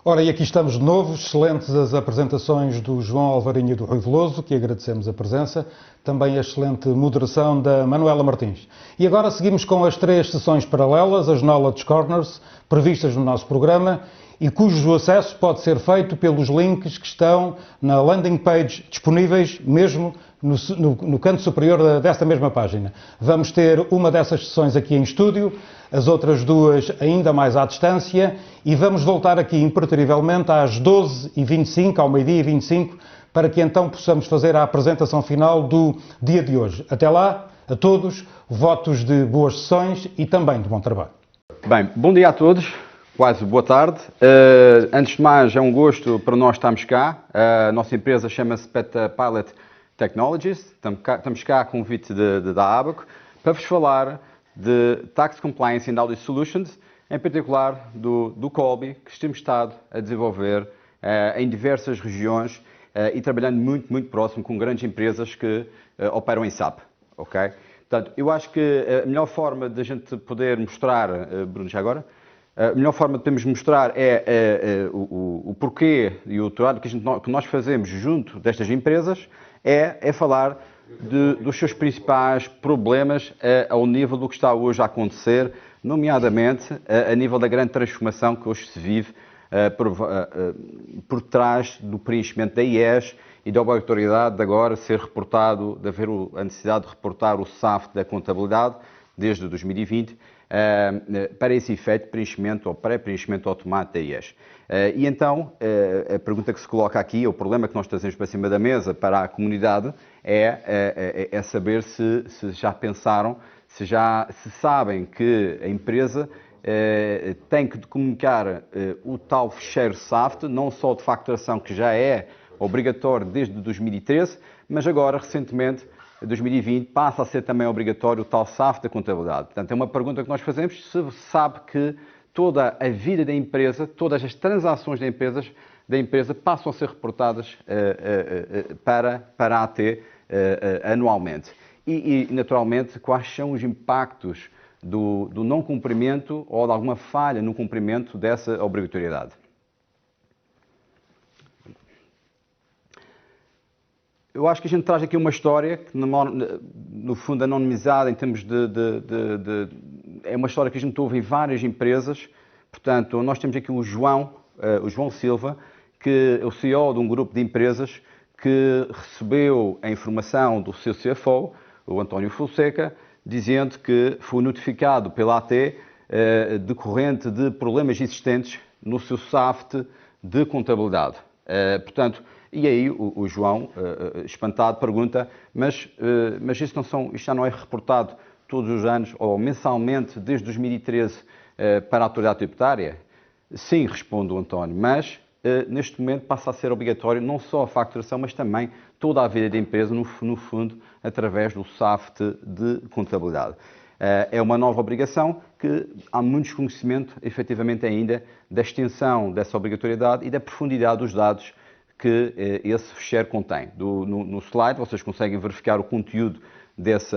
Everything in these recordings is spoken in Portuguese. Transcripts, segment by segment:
Ora, e aqui estamos de novo, excelentes as apresentações do João Alvarinho e do Rui Veloso, que agradecemos a presença, também a excelente moderação da Manuela Martins. E agora seguimos com as 3 sessões paralelas, as Knowledge Corners, previstas no nosso programa, e cujo acesso pode ser feito pelos links que estão na landing page disponíveis mesmo no canto superior desta mesma página. Vamos ter uma dessas sessões aqui em estúdio, as outras 2 ainda mais à distância, e vamos voltar aqui impertrivelmente às 12h25, ao meio-dia e 25, para que então possamos fazer a apresentação final do dia de hoje. Até lá, a todos, votos de boas sessões e também de bom trabalho. Bem, bom dia a todos, quase boa tarde. Antes de mais, é um gosto para nós estarmos cá. A nossa empresa chama-se Pilot Technologies. Estamos cá a convite da Abaco para vos falar de Tax Compliance and Audit Solutions, em particular do Colby, que temos estado a desenvolver em diversas regiões e trabalhando muito próximo com grandes empresas que operam em SAP. Okay? Portanto, eu acho que a melhor forma de a gente poder mostrar, Bruno, já agora, a melhor forma de podermos mostrar é o porquê e o trabalho que nós fazemos junto destas empresas é falar dos seus principais problemas ao nível do que está hoje a acontecer, nomeadamente a nível da grande transformação que hoje se vive por trás do preenchimento da IES e da obrigatoriedade de agora ser reportado, de haver a necessidade de reportar o SAFT da contabilidade desde 2020 para esse efeito de preenchimento ou pré-preenchimento automático da IES. E então, a pergunta que se coloca aqui, o problema que nós trazemos para cima da mesa para a comunidade é saber se já pensaram, se sabem que a empresa tem que comunicar o tal fecheiro SAFT, não só de facturação, que já é obrigatório desde 2013, mas agora, recentemente, 2020, passa a ser também obrigatório o tal SAFT da contabilidade. Portanto, é uma pergunta que nós fazemos, se sabe que toda a vida da empresa, todas as transações da empresa passam a ser reportadas para a AT anualmente. E, naturalmente, quais são os impactos do não cumprimento ou de alguma falha no cumprimento dessa obrigatoriedade. Eu acho que a gente traz aqui uma história que, no fundo, anonimizada em termos é uma história que a gente ouve em várias empresas. Portanto, nós temos aqui o João Silva, que é o CEO de um grupo de empresas que recebeu a informação do seu CFO, o António Fonseca, dizendo que foi notificado pela AT decorrente de problemas existentes no seu SAFT de contabilidade. Portanto, e aí o João, espantado, pergunta, mas isto já não é reportado todos os anos ou mensalmente desde 2013 para a autoridade tributária? Sim, responde o António, mas neste momento passa a ser obrigatório não só a facturação, mas também toda a vida da empresa, no fundo, através do SAFT de contabilidade. É uma nova obrigação que há muito desconhecimento, efetivamente ainda, da extensão dessa obrigatoriedade e da profundidade dos dados que esse fecheiro contém. No slide vocês conseguem verificar o conteúdo desse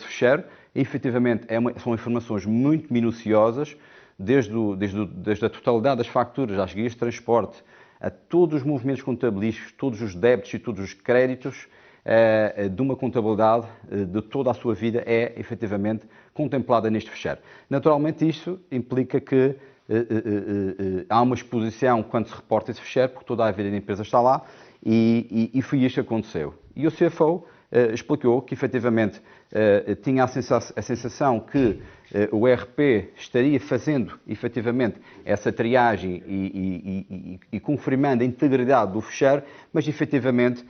fecheiro. E, efetivamente, são informações muito minuciosas, desde a totalidade das facturas, às guias de transporte, a todos os movimentos contabilísticos, todos os débitos e todos os créditos de uma contabilidade de toda a sua vida é, efetivamente, contemplada neste fecheiro. Naturalmente, isto implica que há uma exposição quando se reporta esse fecheiro, porque toda a vida da empresa está lá, e foi isto que aconteceu. E o CFO explicou que, efetivamente, tinha a sensação que o ERP estaria fazendo, efetivamente, essa triagem e confirmando a integridade do fecheiro, mas, efetivamente,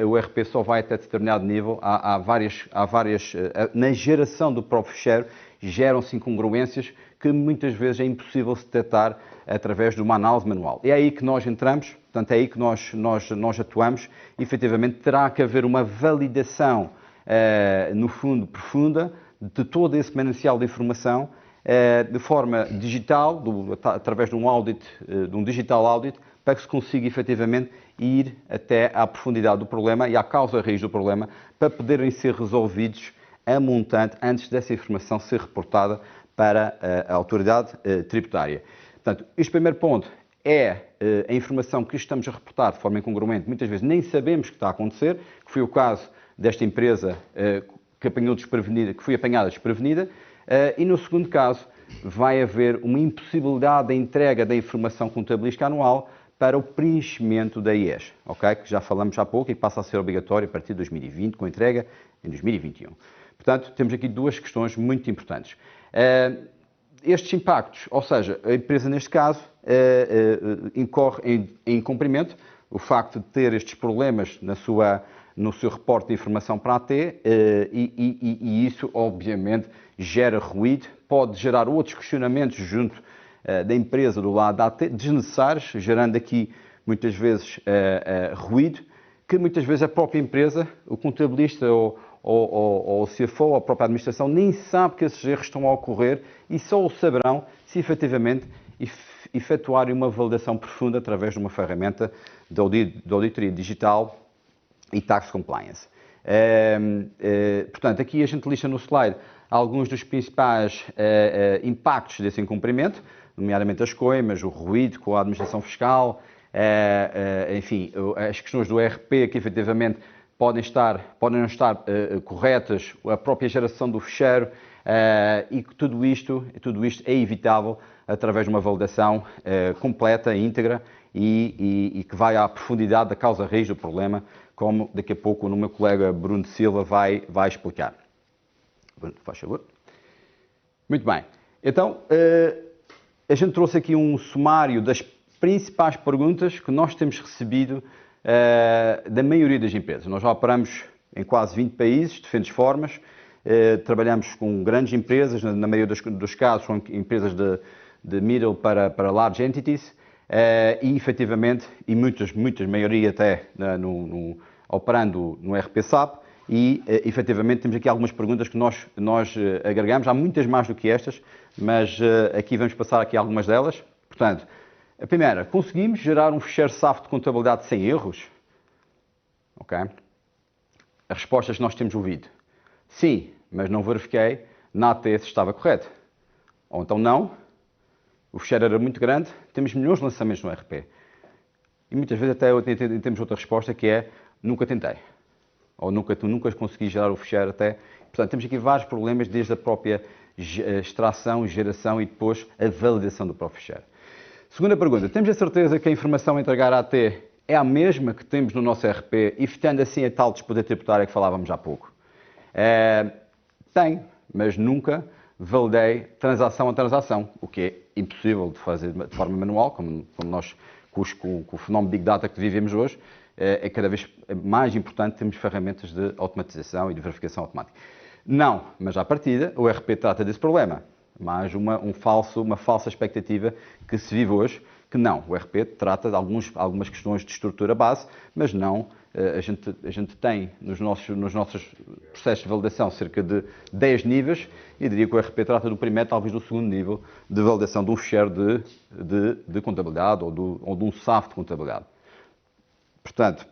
o ERP só vai até determinado nível. Há várias na geração do próprio fecheiro, geram-se incongruências que muitas vezes é impossível se detectar através de uma análise manual. É aí que nós entramos, portanto, é aí que nós atuamos. Efetivamente, terá que haver uma validação, no fundo, profunda, de todo esse manancial de informação, de forma digital, através de um audit, de um digital audit, para que se consiga, efetivamente, ir até à profundidade do problema e à causa raiz do problema, para poderem ser resolvidos a montante antes dessa informação ser reportada para a autoridade tributária. Portanto, este primeiro ponto a informação que estamos a reportar de forma incongruente, muitas vezes nem sabemos que está a acontecer, que foi o caso desta empresa que foi apanhada desprevenida, e no segundo caso vai haver uma impossibilidade da entrega da informação contabilística anual para o preenchimento da IES, ok? Que já falamos há pouco e passa a ser obrigatório a partir de 2020, com entrega em 2021. Portanto, temos aqui duas questões muito importantes. Estes impactos, ou seja, a empresa neste caso incorre em incumprimento, o facto de ter estes problemas no seu reporte de informação para a AT e isso obviamente gera ruído, pode gerar outros questionamentos junto da empresa do lado da AT, desnecessários, gerando aqui muitas vezes ruído, que muitas vezes a própria empresa, o contabilista ou o CFO, ou a própria administração, nem sabe que esses erros estão a ocorrer e só o saberão se efetivamente efetuarem uma validação profunda através de uma ferramenta de auditoria digital e tax compliance. Portanto, aqui a gente lista no slide alguns dos principais impactos desse incumprimento, nomeadamente as coimas, o ruído com a administração fiscal, enfim, as questões do ERP que efetivamente podem não estar corretas, a própria geração do fecheiro, e que tudo isto é evitável através de uma validação completa, íntegra e que vai à profundidade da causa raiz do problema, como daqui a pouco o meu colega Bruno Silva vai explicar. Bruno, faz favor. Muito bem. Então, a gente trouxe aqui um sumário das principais perguntas que nós temos recebido da maioria das empresas. Nós já operamos em quase 20 países, de diferentes formas, trabalhamos com grandes empresas, na maioria dos casos são empresas de middle para large entities, e efetivamente, e muitas, maioria até operando no RP SAP, e efetivamente temos aqui algumas perguntas que nós agregamos, há muitas mais do que estas, mas aqui vamos passar aqui algumas delas. Portanto, a primeira, conseguimos gerar um fecheiro SAF de contabilidade sem erros? Ok? As respostas que nós temos ouvido. Sim, mas não verifiquei na AT se estava correto. Ou então não, o fecheiro era muito grande, temos milhões de lançamentos no RP. E muitas vezes até temos outra resposta que é, nunca tentei. Ou nunca consegui gerar o fecheiro até. Portanto, temos aqui vários problemas, desde a própria extração, geração e depois a validação do próprio fecheiro. Segunda pergunta, temos a certeza que a informação a entregar à AT é a mesma que temos no nosso RP, evitando assim a tal disputa tributária que falávamos há pouco? Tenho, mas nunca validei transação a transação, o que é impossível de fazer de forma manual, como nós, com o fenómeno Big Data que vivemos hoje, é cada vez mais importante termos ferramentas de automatização e de verificação automática. Não, mas à partida, o RP trata desse problema. Mais uma falsa expectativa que se vive hoje, que não, o RP trata de algumas questões de estrutura base, mas não, a gente tem nos nossos processos de validação cerca de 10 níveis, e diria que o RP trata do primeiro, talvez do segundo nível de validação de um fecheiro de contabilidade ou de um SAF de contabilidade. Portanto,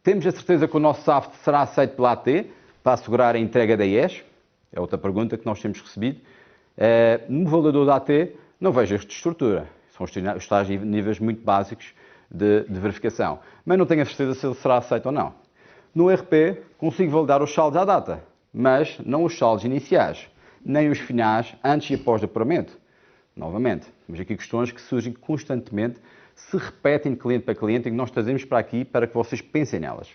temos a certeza que o nosso SAF será aceito pela AT para assegurar a entrega da IES? É outra pergunta que nós temos recebido. No validador da AT, não vejo este de estrutura. São os tais níveis muito básicos de verificação. Mas não tenho a certeza se ele será aceito ou não. No RP, consigo validar os saldos à data, mas não os saldos iniciais, nem os finais antes e após o apuramento. Novamente, temos aqui questões que surgem constantemente, se repetem de cliente para cliente, e que nós trazemos para aqui para que vocês pensem nelas.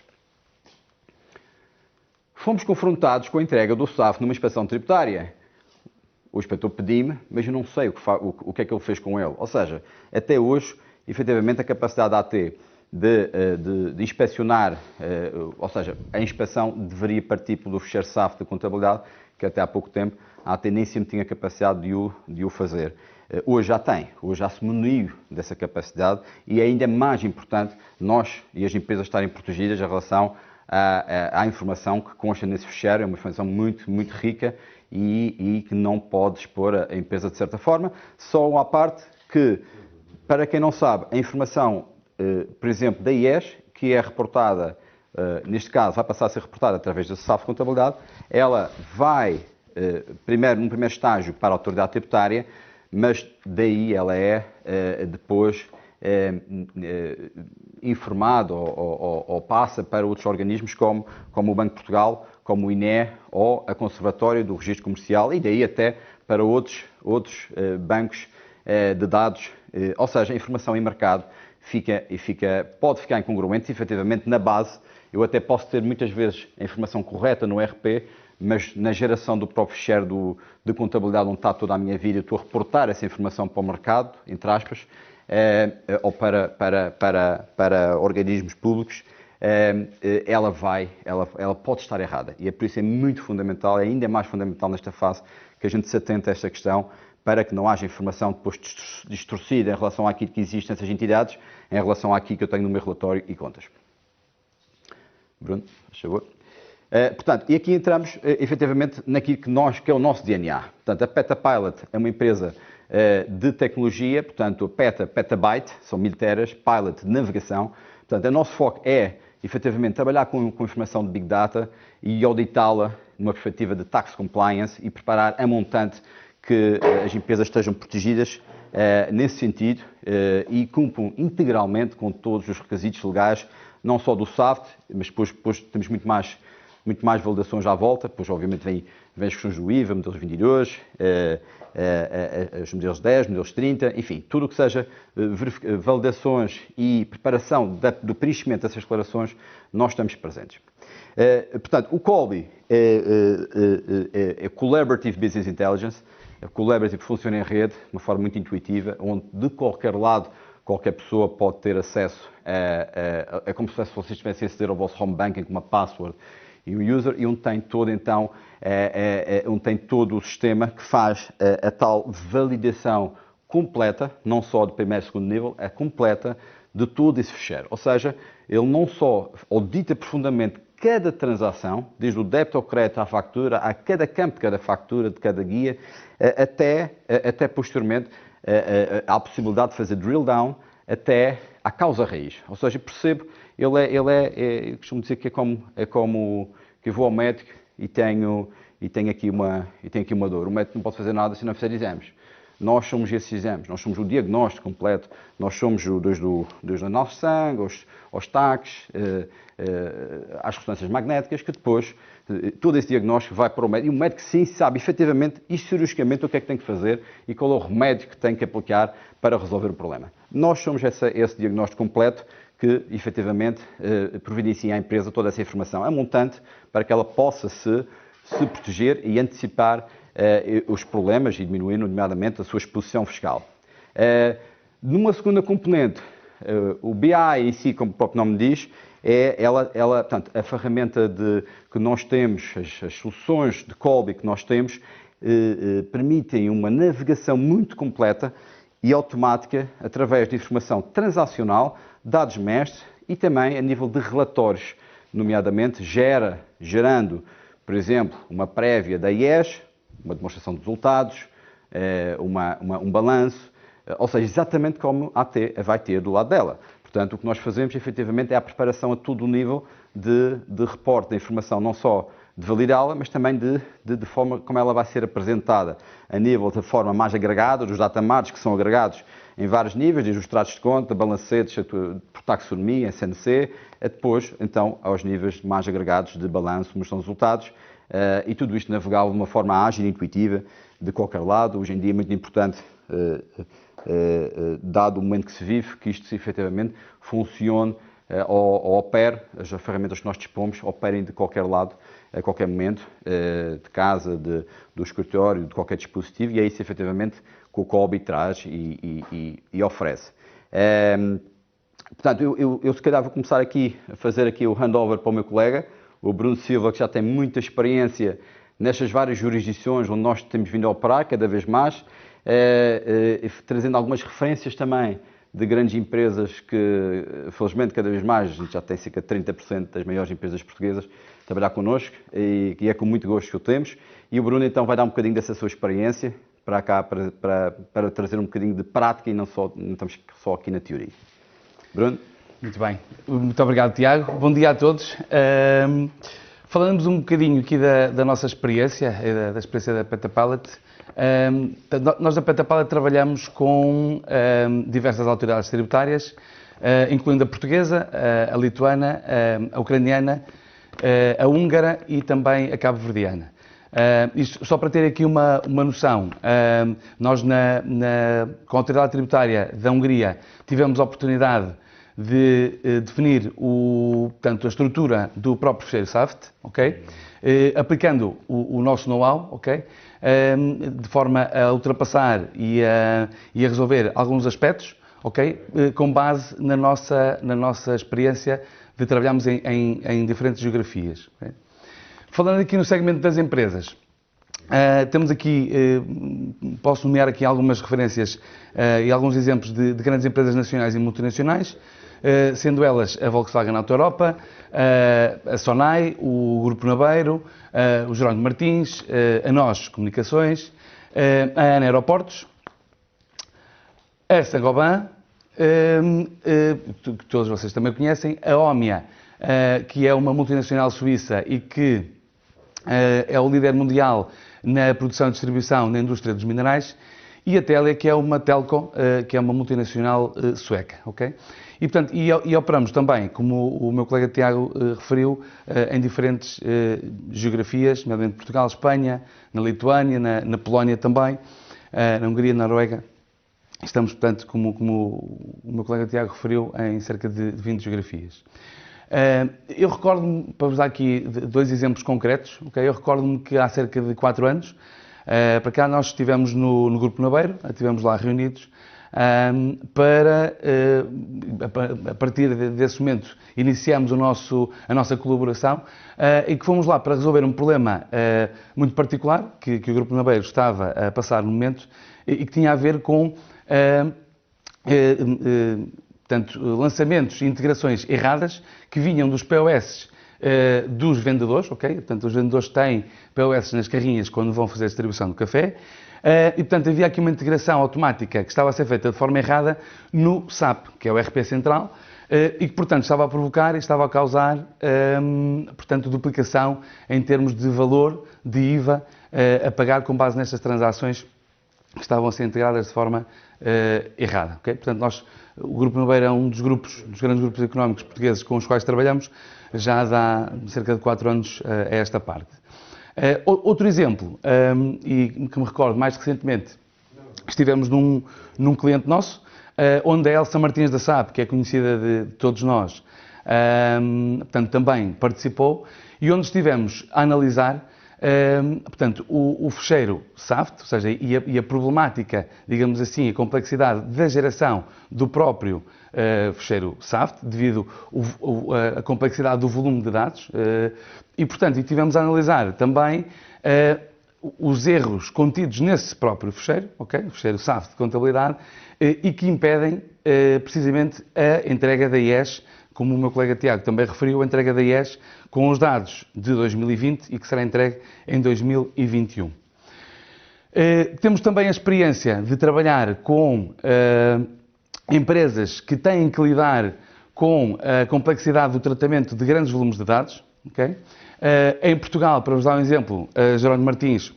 Fomos confrontados com a entrega do SAF numa inspeção tributária. O inspetor pediu-me, mas eu não sei o que é que ele fez com ele. Ou seja, até hoje, efetivamente, a capacidade da AT de inspecionar, ou seja, a inspeção deveria partir pelo fecheiro SAF de contabilidade, que até há pouco tempo a AT nem sempre tinha capacidade de o fazer. Hoje já tem, hoje já se muniu dessa capacidade, e é ainda mais importante nós e as empresas estarem protegidas em relação à informação que consta nesse fecheiro. É uma informação muito, muito rica e que não pode expor a empresa de certa forma. Só à parte que, para quem não sabe, a informação, por exemplo, da IES, que é reportada, neste caso vai passar a ser reportada através da SAF de contabilidade, ela vai, num primeiro estágio, para a autoridade tributária, mas daí ela é depois informado ou passa para outros organismos como o Banco de Portugal, como o INE ou a Conservatória do Registro Comercial e daí até para outros bancos de dados, ou seja, a informação em mercado pode ficar incongruente se efetivamente na base eu até posso ter muitas vezes a informação correta no RP, mas na geração do próprio share de contabilidade onde está toda a minha vida, eu estou a reportar essa informação para o mercado, entre aspas, ou para organismos públicos, ela pode estar errada. E é por isso é muito fundamental, é ainda mais fundamental nesta fase, que a gente se atente a esta questão, para que não haja informação depois distorcida em relação àquilo que existe nessas entidades, em relação àquilo que eu tenho no meu relatório e contas. Bruno, por favor. Portanto, e aqui entramos efetivamente naquilo que é o nosso DNA. Portanto, a Petapilot é uma empresa de tecnologia, portanto, petabyte, são 1000 teras, pilot, navegação. Portanto, o nosso foco é efetivamente trabalhar com informação de Big Data e auditá-la numa perspectiva de tax compliance e preparar a montante que as empresas estejam protegidas nesse sentido e cumpram integralmente com todos os requisitos legais, não só do SAFT, mas depois temos muito mais validações à volta, depois obviamente vem as questões do IVA, modelos 22, os modelos 10, modelos 30, enfim, tudo o que seja validações e preparação do preenchimento dessas declarações, nós estamos presentes. Portanto, o Colby é Collaborative Business Intelligence, a Collaborative funciona em rede, de uma forma muito intuitiva, onde de qualquer lado, qualquer pessoa pode ter acesso é como se vocês estivessem a aceder ao vosso home banking com uma password e um user, e onde tem todo então, onde tem todo o sistema que faz a tal validação completa, não só de primeiro e segundo nível, é completa de todo esse fecheiro. Ou seja, ele não só audita profundamente cada transação, desde o débito ao crédito à fatura, a cada campo de cada fatura, de cada guia, até posteriormente há a possibilidade de fazer drill down até à causa raiz. Ou seja, percebo, eu costumo dizer que é como que eu vou ao médico e tenho aqui uma dor. O médico não pode fazer nada se não fizer exames. Nós somos esses exames, nós somos o diagnóstico completo, nós somos desde o nosso sangue, aos taques, às ressonâncias magnéticas, que depois todo esse diagnóstico vai para o médico, e o médico sim sabe efetivamente e cirurgicamente o que é que tem que fazer e qual é o remédio que tem que aplicar para resolver o problema. Nós somos esse diagnóstico completo que efetivamente providencia à empresa toda essa informação, a montante, para que ela possa se proteger e antecipar os problemas e diminuir, nomeadamente, a sua exposição fiscal. Numa segunda componente, o BI em si, como o próprio nome diz, portanto, a ferramenta que nós temos, as soluções de Colby que nós temos, permitem uma navegação muito completa e automática através de informação transacional, dados mestres e também a nível de relatórios, nomeadamente gerando, por exemplo, uma prévia da IES, uma demonstração de resultados, um balanço, ou seja, exatamente como a AT vai ter do lado dela. Portanto, o que nós fazemos, efetivamente, é a preparação a todo o nível de reporte da informação, não só de validá-la, mas também de forma como ela vai ser apresentada, a nível de forma mais agregada, dos datamarks que são agregados em vários níveis, desde os tratos de conta, balancetes, por taxonomia, SNC, depois, então, aos níveis mais agregados de balanço, demonstração de resultados, e tudo isto navegável de uma forma ágil e intuitiva, de qualquer lado. Hoje em dia é muito importante, dado o momento que se vive, que isto efetivamente funcione ou opere, as ferramentas que nós dispomos operem de qualquer lado, a qualquer momento, de casa, do escritório, de qualquer dispositivo, e é isso efetivamente que o Colby traz e oferece. Portanto, eu se calhar vou começar aqui a fazer aqui o handover para o meu colega, o Bruno Silva, que já tem muita experiência nestas várias jurisdições onde nós temos vindo a operar cada vez mais, trazendo algumas referências também de grandes empresas que, felizmente, cada vez mais, a gente já tem cerca de 30% das maiores empresas portuguesas a trabalhar connosco e é com muito gosto que o temos. E o Bruno então vai dar um bocadinho dessa sua experiência para cá, para trazer um bocadinho de prática e não estamos só aqui na teoria. Bruno? Muito bem. Muito obrigado, Tiago. Bom dia a todos. Falamos um bocadinho aqui da nossa experiência, da experiência da Petapilot. Nós da Petapala trabalhamos com diversas autoridades tributárias, incluindo a portuguesa, a lituana, a ucraniana, a húngara e também a cabo-verdiana. Isto só para ter aqui uma noção, nós com a autoridade tributária da Hungria tivemos a oportunidade de definir portanto, a estrutura do próprio fecheiro SAFT, ok? Aplicando o nosso know-how, ok? De forma a ultrapassar e a resolver alguns aspectos, ok? Com base na nossa experiência de trabalharmos em diferentes geografias. Okay? Falando aqui no segmento das empresas, temos aqui, posso nomear aqui algumas referências e alguns exemplos de grandes empresas nacionais e multinacionais, sendo elas a Volkswagen Auto Europa, a Sonai, o Grupo Naveiro, o Jerónimo Martins, a NOS Comunicações, a ANA Aeroportos, a Saint-Gobain, que todos vocês também conhecem, a Omnia, que é uma multinacional suíça e que é o líder mundial na produção e distribuição na indústria dos minerais, e a Telia, que é uma telco, que é uma multinacional sueca, ok? E, portanto, operamos também, como o meu colega Tiago referiu, em diferentes geografias, nomeadamente Portugal, Espanha, na Lituânia, na Polónia também, na Hungria, na Noruega. Estamos, portanto, como o meu colega Tiago referiu, em cerca de 20 geografias. Eu recordo-me, para vos dar aqui dois exemplos concretos, okay? Eu recordo-me que há cerca de 4 anos, para cá nós estivemos no Grupo Naveiro, estivemos lá reunidos, para, a partir desse momento, iniciamos a nossa colaboração e que fomos lá para resolver um problema muito particular que o Grupo Naveiro estava a passar no momento e que tinha a ver com portanto, lançamentos e integrações erradas que vinham dos POS dos vendedores, ok? Portanto, os vendedores têm POS nas carrinhas quando vão fazer a distribuição do café. E, portanto, havia aqui uma integração automática que estava a ser feita de forma errada no SAP, que é o ERP central, e que, portanto, estava a provocar e estava a causar, portanto, duplicação em termos de valor de IVA a pagar com base nestas transações que estavam a ser integradas de forma errada. Okay? Portanto, o Grupo Naveiro é um dos grandes grupos económicos portugueses com os quais trabalhamos já há cerca de 4 anos a esta parte. Outro exemplo, e que me recordo mais recentemente, estivemos num cliente nosso, onde a Elsa Martins da SAP, que é conhecida de todos nós, portanto, também participou, e onde estivemos a analisar, portanto, o fecheiro SAFT, ou seja, e a problemática, digamos assim, a complexidade da geração do próprio fecheiro SAFT, devido à complexidade do volume de dados, e, portanto, estivemos a analisar também os erros contidos nesse próprio fecheiro, okay? O fecheiro SAFT de contabilidade, e que impedem precisamente a entrega da IES, como o meu colega Tiago também referiu, a entrega da IES com os dados de 2020 e que será entregue em 2021. Temos também a experiência de trabalhar com empresas que têm que lidar com a complexidade do tratamento de grandes volumes de dados. Okay? Em Portugal, para vos dar um exemplo, a Jerónimo Martins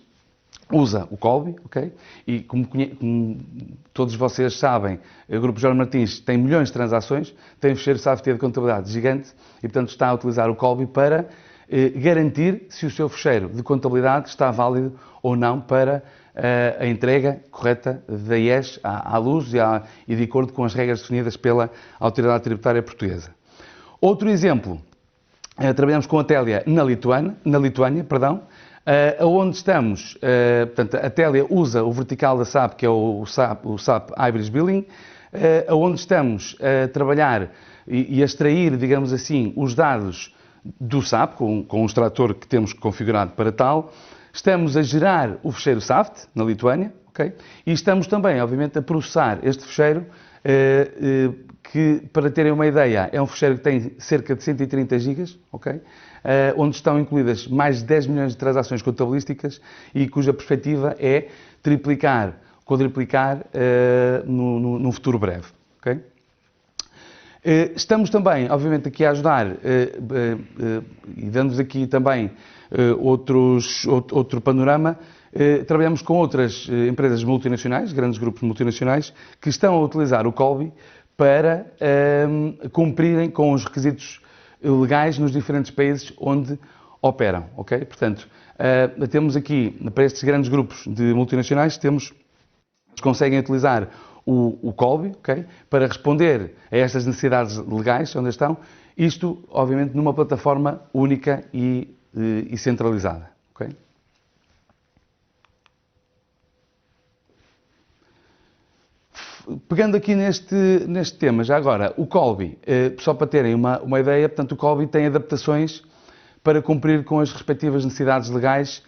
usa o Colby, okay? E como todos vocês sabem, o Grupo Jerónimo Martins tem milhões de transações, tem um fecheiro SAFT de contabilidade gigante e, portanto, está a utilizar o Colby para garantir se o seu fecheiro de contabilidade está válido ou não para a entrega correta da IES à luz e de acordo com as regras definidas pela Autoridade Tributária Portuguesa. Outro exemplo, trabalhamos com a Telia na Lituânia, onde estamos, portanto, a Telia usa o vertical da SAP, que é o SAP Hybrid Billing, onde estamos a trabalhar e a extrair, digamos assim, os dados do SAP, com o extrator que temos configurado para tal. Estamos a gerar o fecheiro SAFT na Lituânia, okay? E estamos também, obviamente, a processar este fecheiro, que, para terem uma ideia, é um fecheiro que tem cerca de 130 GB, okay? Onde estão incluídas mais de 10 milhões de transações contabilísticas e cuja perspectiva é triplicar, quadriplicar num futuro breve. Okay? Estamos também, obviamente, aqui a ajudar e dando-vos aqui também outro panorama, trabalhamos com outras empresas multinacionais, grandes grupos multinacionais, que estão a utilizar o Colby para cumprirem com os requisitos legais nos diferentes países onde operam, ok? Portanto, temos aqui, para estes grandes grupos de multinacionais, conseguem utilizar o Colby, ok? Para responder a estas necessidades legais onde estão, isto, obviamente, numa plataforma única e centralizada, ok? Pegando aqui neste tema, já agora, o Colby, só para terem uma ideia, portanto, o Colby tem adaptações para cumprir com as respectivas necessidades legais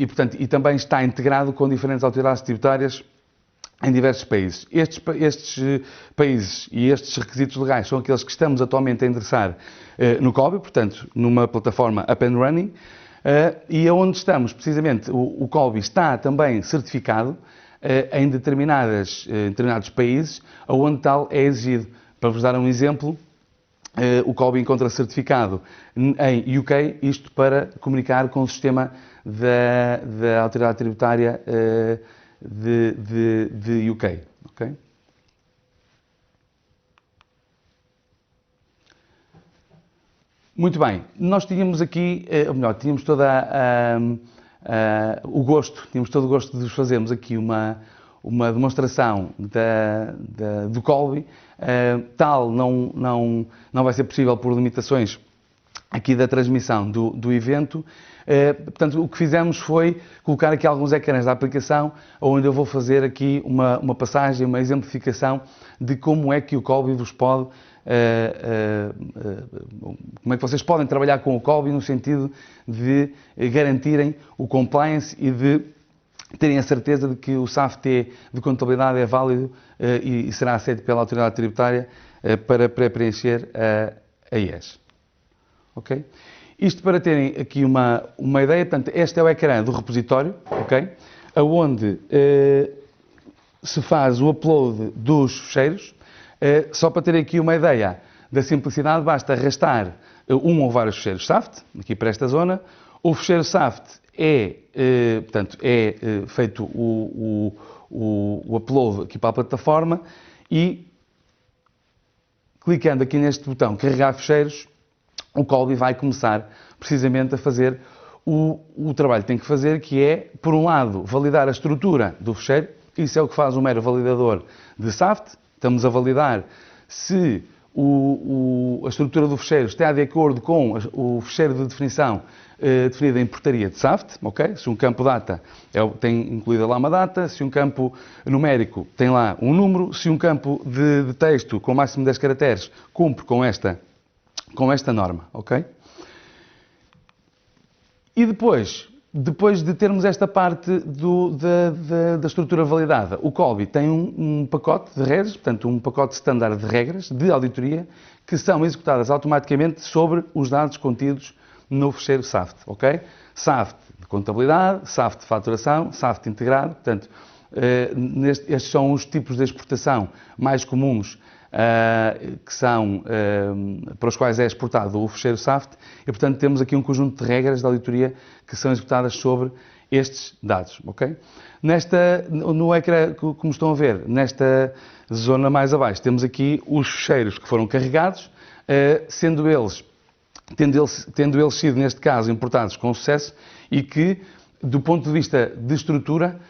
portanto, também está integrado com diferentes autoridades tributárias em diversos países. Estes países e estes requisitos legais são aqueles que estamos atualmente a endereçar no Colby, portanto, numa plataforma up and running, e onde estamos, precisamente, o Colby está também certificado em determinados países, onde tal é exigido. Para vos dar um exemplo, o Colby encontra certificado em UK, isto para comunicar com o sistema da autoridade tributária de UK. Okay? Muito bem, nós tínhamos aqui, ou melhor, tínhamos todo o gosto de vos fazermos aqui uma demonstração do Colby. Tal não vai ser possível por limitações aqui da transmissão do evento. Portanto, o que fizemos foi colocar aqui alguns ecrãs da aplicação, onde eu vou fazer aqui uma passagem, uma exemplificação de como é que o Colby vos pode, como é que vocês podem trabalhar com o Colby no sentido de garantirem o compliance e de terem a certeza de que o SAFT de contabilidade é válido e será aceito pela autoridade tributária para pré-preencher a IES. Ok? Isto para terem aqui uma ideia, portanto, este é o ecrã do repositório, ok? Onde se faz o upload dos ficheiros. Só para terem aqui uma ideia da simplicidade, basta arrastar um ou vários ficheiros SAFT, aqui para esta zona. O ficheiro SAFT portanto, é feito o upload aqui para a plataforma e, clicando aqui neste botão carregar ficheiros, o Colby vai começar precisamente a fazer o trabalho que tem que fazer, que é, por um lado, validar a estrutura do ficheiro. Isso é o que faz um mero validador de SAFT. Estamos a validar se a estrutura do ficheiro está de acordo com o ficheiro de definição definido em portaria de SAFT, ok? Se um campo data tem incluída lá uma data, se um campo numérico tem lá um número, se um campo de texto com máximo de 10 caracteres cumpre com esta norma, ok? E depois de termos esta parte da estrutura validada, o Colby tem um pacote de regras, portanto um pacote standard de regras de auditoria que são executadas automaticamente sobre os dados contidos no ficheiro SAFT, ok? SAFT de contabilidade, SAFT de faturação, SAFT integrado, portanto, estes são os tipos de exportação mais comuns para os quais é exportado o ficheiro SAFT e, portanto, temos aqui um conjunto de regras de auditoria que são executadas sobre estes dados, ok? No ecrã, como estão a ver, nesta zona mais abaixo, temos aqui os ficheiros que foram carregados, tendo eles sido, neste caso, importados com sucesso e que, do ponto de vista de estrutura,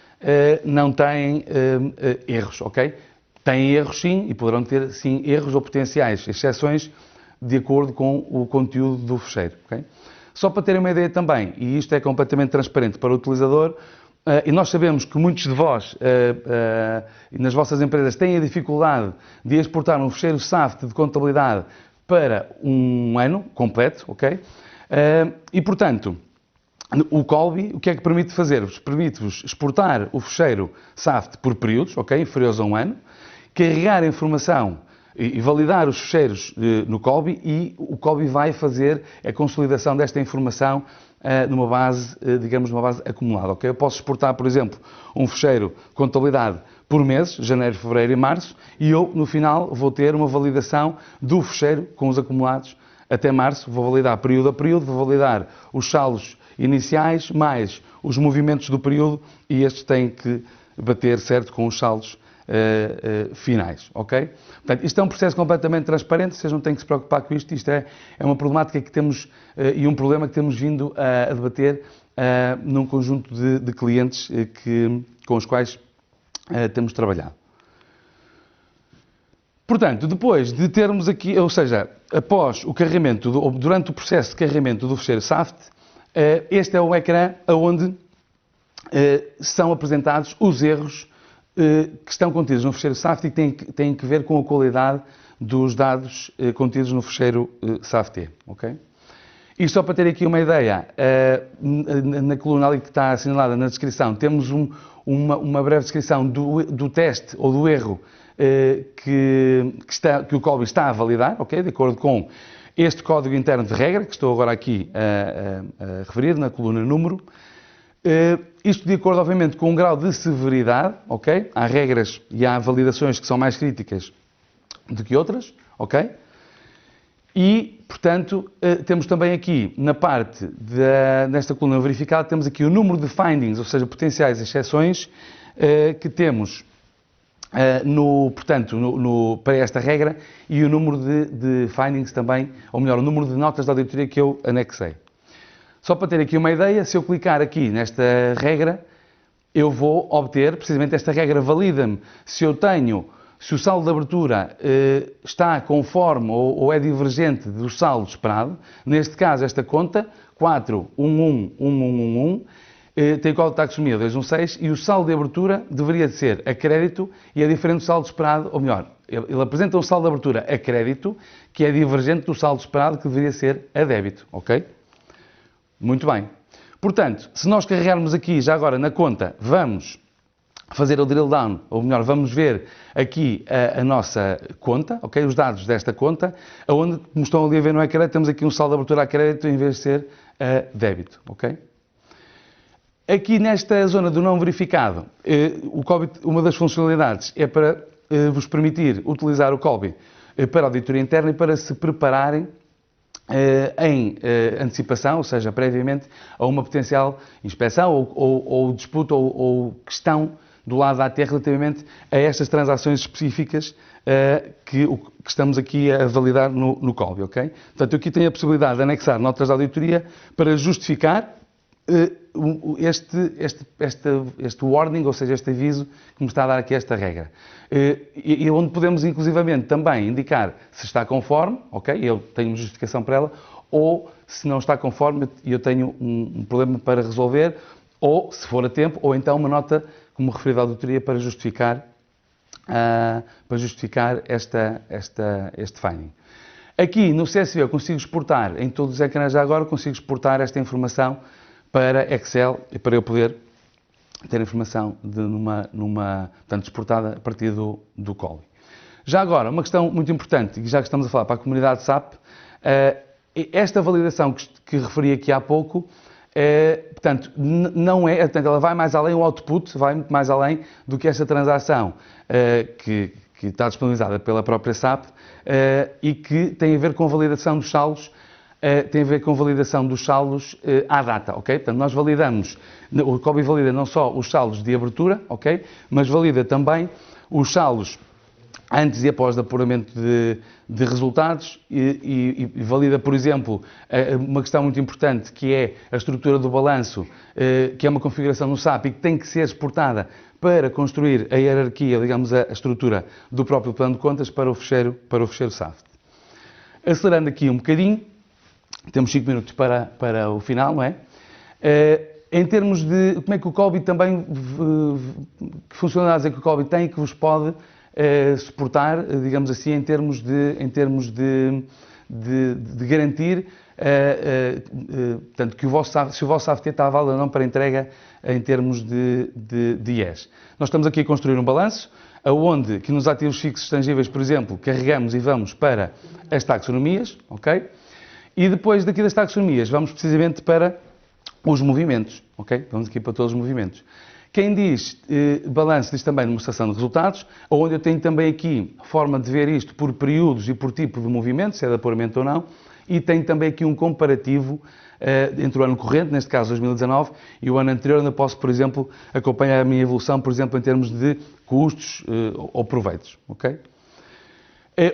não têm erros, ok? Têm erros sim, e poderão ter sim erros ou potenciais exceções de acordo com o conteúdo do ficheiro. Okay? Só para terem uma ideia também, e isto é completamente transparente para o utilizador, e nós sabemos que muitos de vós, nas vossas empresas, têm a dificuldade de exportar um ficheiro SAFT de contabilidade para um ano completo, ok? E portanto, o Colby, o que é que permite fazer-vos? Permite-vos exportar o ficheiro SAFT por períodos, ok? Inferiores a um ano, carregar a informação e validar os ficheiros no Colby e o Colby vai fazer a consolidação desta informação numa base, digamos, numa base acumulada, ok? Eu posso exportar, por exemplo, um ficheiro contabilidade por mês, janeiro, fevereiro e março, e eu, no final, vou ter uma validação do ficheiro com os acumulados até março, vou validar período a período, vou validar os saldos iniciais mais os movimentos do período e estes têm que bater certo com os saldos finais, ok? Portanto, isto é um processo completamente transparente, vocês não têm que se preocupar com isto, isto é uma problemática que temos e um problema que temos vindo a debater num conjunto de clientes com os quais temos trabalhado. Portanto, depois de termos aqui, ou seja, após o carregamento, durante o processo de carregamento do fecheiro SAFT, este é o ecrã onde são apresentados os erros que estão contidos no fecheiro SAFT e que têm que ver com a qualidade dos dados contidos no fecheiro SAFT, ok? E só para ter aqui uma ideia, na coluna ali que está assinalada na descrição, temos uma breve descrição do teste ou do erro que o Colby está a validar, ok? De acordo com este código interno de regra, que estou agora aqui a referir na coluna número. Isto de acordo, obviamente, com um grau de severidade, ok? Há regras e há validações que são mais críticas do que outras, ok? E, portanto, temos também aqui, na parte nesta coluna verificada, temos aqui o número de findings, ou seja, potenciais exceções, que temos, para esta regra, e o número de findings também, ou melhor, o número de notas de auditoria que eu anexei. Só para ter aqui uma ideia, se eu clicar aqui nesta regra, eu vou obter, precisamente esta regra valida-me se o saldo de abertura está conforme ou é divergente do saldo esperado. Neste caso, esta conta, 4111111, tem o código de taxonomia 216 e o saldo de abertura deveria ser a crédito e é diferente do saldo esperado, ou melhor, ele apresenta um saldo de abertura a crédito que é divergente do saldo esperado que deveria ser a débito, ok? Muito bem. Portanto, se nós carregarmos aqui já agora na conta, vamos fazer o drill down, ou melhor, vamos ver aqui a nossa conta, ok? Os dados desta conta, onde, como estão ali a ver no ecrã, temos aqui um saldo de abertura a crédito em vez de ser a débito, ok? Aqui nesta zona do não verificado, o Colby, uma das funcionalidades é para vos permitir utilizar o Colby para auditoria interna e para se prepararem em antecipação, ou seja, previamente a uma potencial inspeção ou disputa ou questão do lado da AT relativamente a estas transações específicas que estamos aqui a validar no Colby, ok? Portanto, aqui tem a possibilidade de anexar notas de auditoria para justificar este warning, ou seja, este aviso que me está a dar aqui esta regra. E onde podemos, inclusivamente, também indicar se está conforme, ok? Eu tenho uma justificação para ela, ou se não está conforme e eu tenho um problema para resolver, ou, se for a tempo, ou então uma nota, como referido à auditoria, para justificar este finding. Aqui no CSV eu consigo exportar, em todos os ecrãs já agora, consigo exportar esta informação para Excel e para eu poder ter informação portanto, exportada a partir do Colby. Já agora, uma questão muito importante, e já que estamos a falar para a comunidade SAP, esta validação que referi aqui há pouco, portanto, portanto, ela vai mais além, o output vai muito mais além do que esta transação que está disponibilizada pela própria SAP e que tem a ver com a validação dos saldos à data, ok? Portanto, nós validamos, o Colby valida não só os saldos de abertura, ok? Mas valida também os saldos antes e após o apuramento de resultados e valida, por exemplo, uma questão muito importante que é a estrutura do balanço, que é uma configuração no SAP e que tem que ser exportada para construir a hierarquia, digamos, a estrutura do próprio plano de contas para o fecheiro SAFT. Acelerando aqui um bocadinho, temos 5 minutos para o final, não é? Em termos de como é que o Colby também, que funcionalidades é que o Colby tem que vos pode suportar, digamos assim, em termos de garantir, portanto, que se o vosso AFT está válido ou não para entrega em termos de IES. Nós estamos aqui a construir um balanço, onde que nos ativos fixos tangíveis, por exemplo, carregamos e vamos para as taxonomias, ok? E depois daqui das taxonomias vamos precisamente para os movimentos, ok? Vamos aqui para todos os movimentos. Quem diz balanço diz também demonstração de resultados, onde eu tenho também aqui forma de ver isto por períodos e por tipo de movimento, se é de apuramento ou não, e tenho também aqui um comparativo entre o ano corrente, neste caso 2019, e o ano anterior, onde eu posso, por exemplo, acompanhar a minha evolução, por exemplo, em termos de custos ou proveitos. Okay?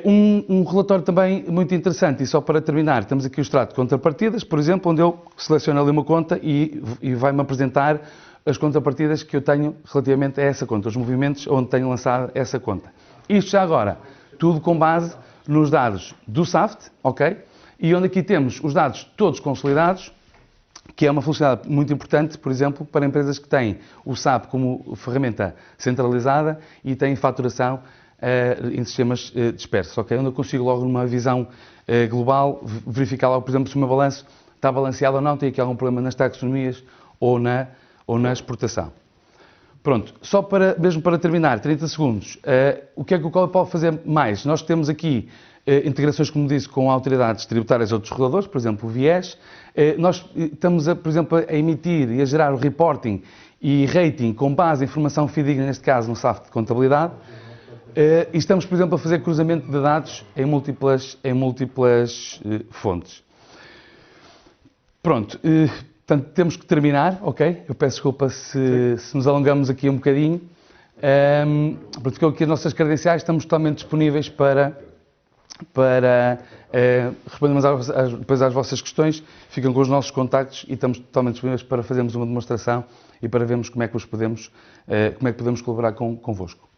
Um relatório também muito interessante, e só para terminar, temos aqui o extrato de contrapartidas, por exemplo, onde eu seleciono ali uma conta e vai-me apresentar as contrapartidas que eu tenho relativamente a essa conta, os movimentos onde tenho lançado essa conta. Isto já agora, tudo com base nos dados do SAFT, ok? E onde aqui temos os dados todos consolidados, que é uma funcionalidade muito importante, por exemplo, para empresas que têm o SAP como ferramenta centralizada e têm faturação em sistemas dispersos, ok? Onde eu consigo logo numa visão global verificar logo, por exemplo, se o meu balanço está balanceado ou não, tem aqui algum problema nas taxonomias ou na exportação. Pronto, só mesmo para terminar, 30 segundos, o que é que o Collier pode fazer mais? Nós temos aqui integrações, como disse, com autoridades tributárias ou outros reguladores, por exemplo, o VIES. Nós estamos, por exemplo, a emitir e a gerar o reporting e rating com base em informação fidedigna, neste caso no SAFT de contabilidade. E estamos, por exemplo, a fazer cruzamento de dados em múltiplas fontes. Pronto, portanto, temos que terminar, ok? Eu peço desculpa se nos alongamos aqui um bocadinho. Porque ficam aqui as nossas credenciais, estamos totalmente disponíveis para respondermos depois às vossas questões. Ficam com os nossos contactos e estamos totalmente disponíveis para fazermos uma demonstração e para vermos como é que podemos colaborar convosco.